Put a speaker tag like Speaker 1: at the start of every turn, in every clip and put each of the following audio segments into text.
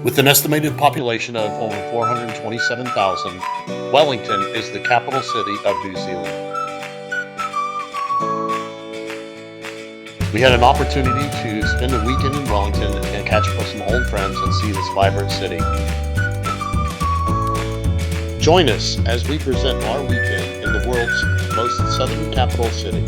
Speaker 1: With an estimated population of over 427,000, Wellington is the capital city of New Zealand. We had an opportunity to spend a weekend in Wellington and catch up with some old friends and see this vibrant city. Join us as we present our weekend in the world's most southern capital city.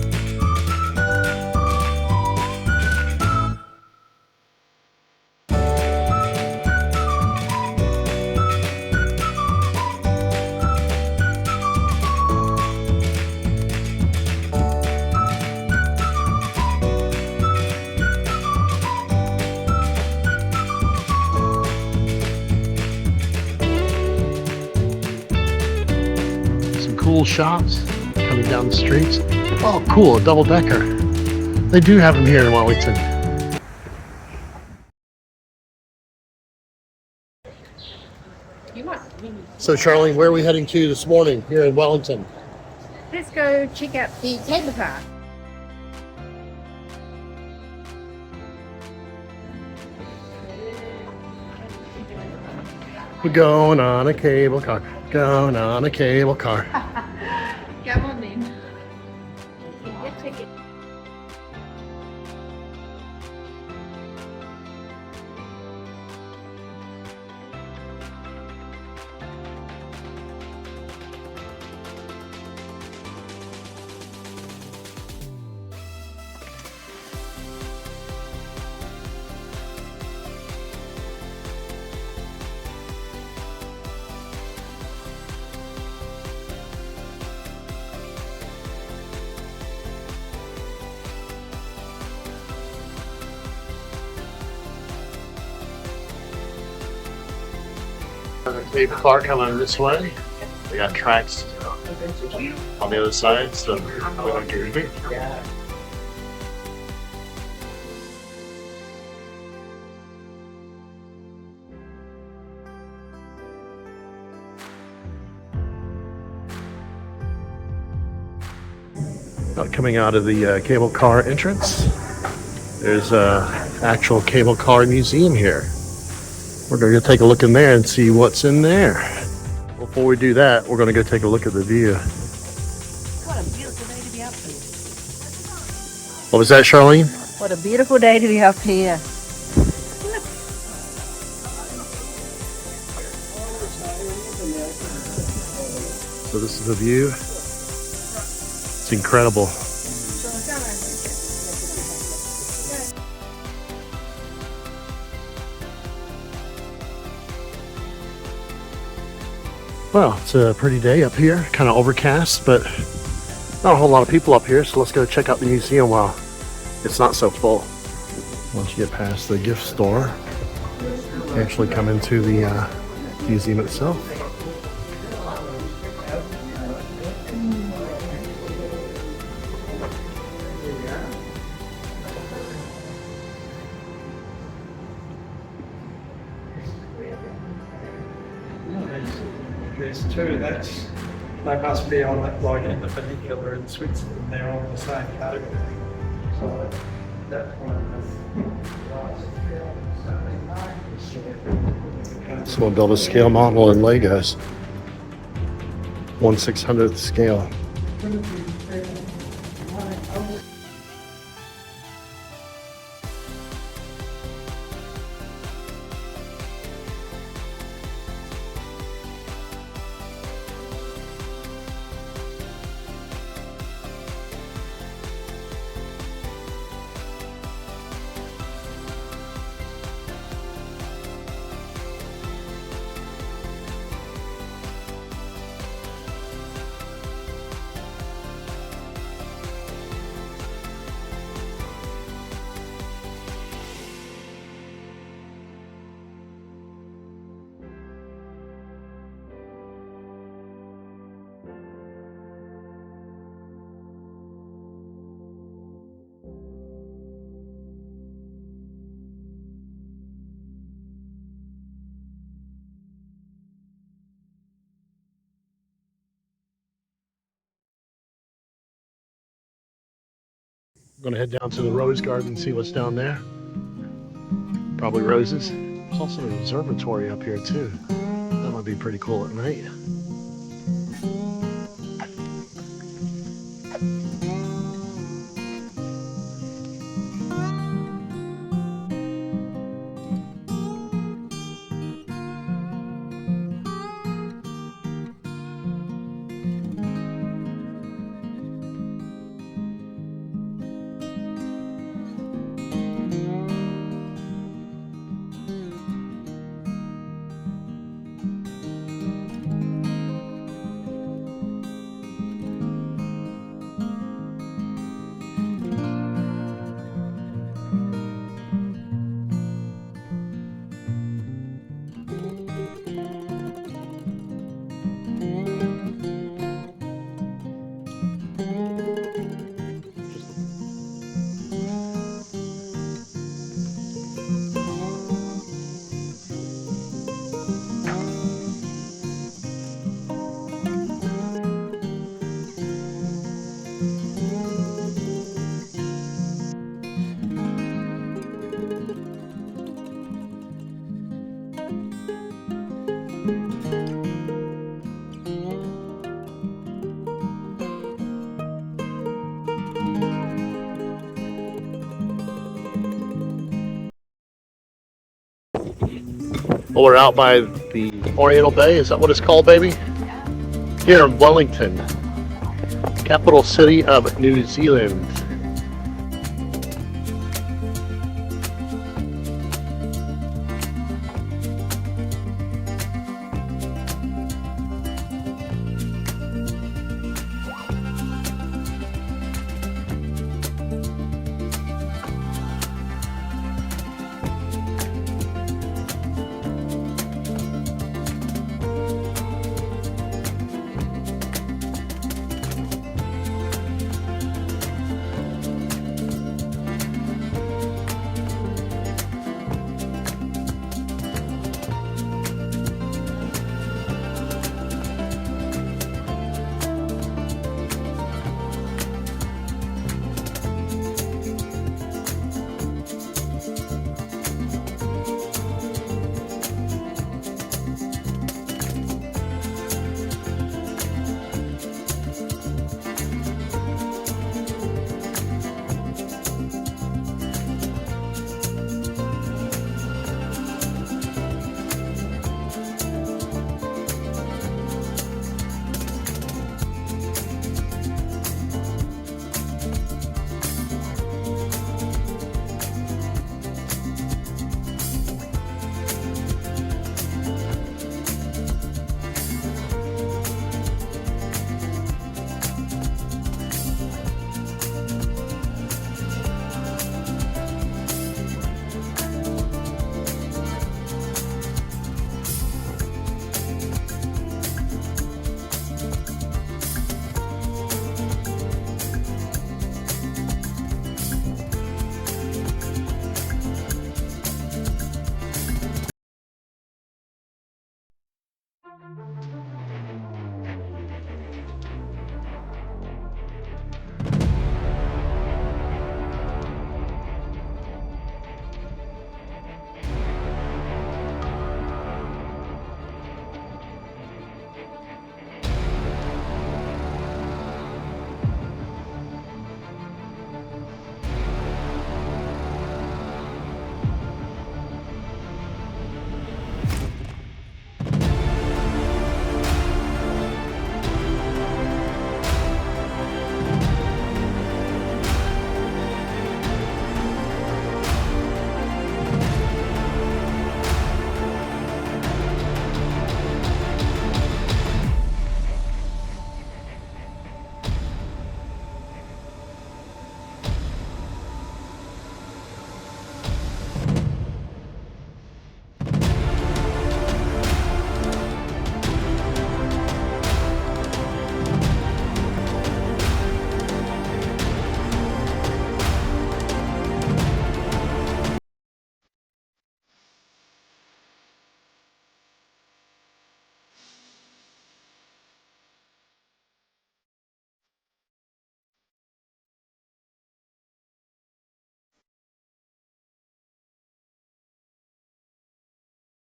Speaker 1: Some cool shops coming down the streets. Oh, cool, a double decker. They do have them here in Wellington. So, Charlene, where are we heading to this morning here in Wellington?
Speaker 2: Let's go check out the cable car.
Speaker 1: We're going on a cable car. Going on a cable car.
Speaker 2: Come on then. Get your ticket.
Speaker 1: The cable car coming this way. We got tracks on the other side, so we're going to do it. Coming out of the cable car entrance, there's a actual cable car museum here. We're going to go take a look in there and see what's in there. Before we do that, we're going to go take a look at the view.
Speaker 2: What a beautiful day to be up here.
Speaker 1: What was that, Charlene?
Speaker 2: What a beautiful day to be up here.
Speaker 1: So this is the view. It's incredible. Well, it's a pretty day up here, kind of overcast, but not a whole lot of people up here, so let's go check out the museum while it's not so full. Once you get past the gift store, you actually come into the museum itself.
Speaker 3: There's two, they must be on that, like in the particular in Switzerland, they're on the same category. So that's
Speaker 1: Someone built a scale model in Legos. 1/600th scale. I'm gonna head down to the rose garden and see what's down there. Probably roses. There's also an observatory up here too. That might be pretty cool at night. Well, we're out by the Oriental Bay. Is that what it's called, baby? Here in Wellington, capital city of New Zealand.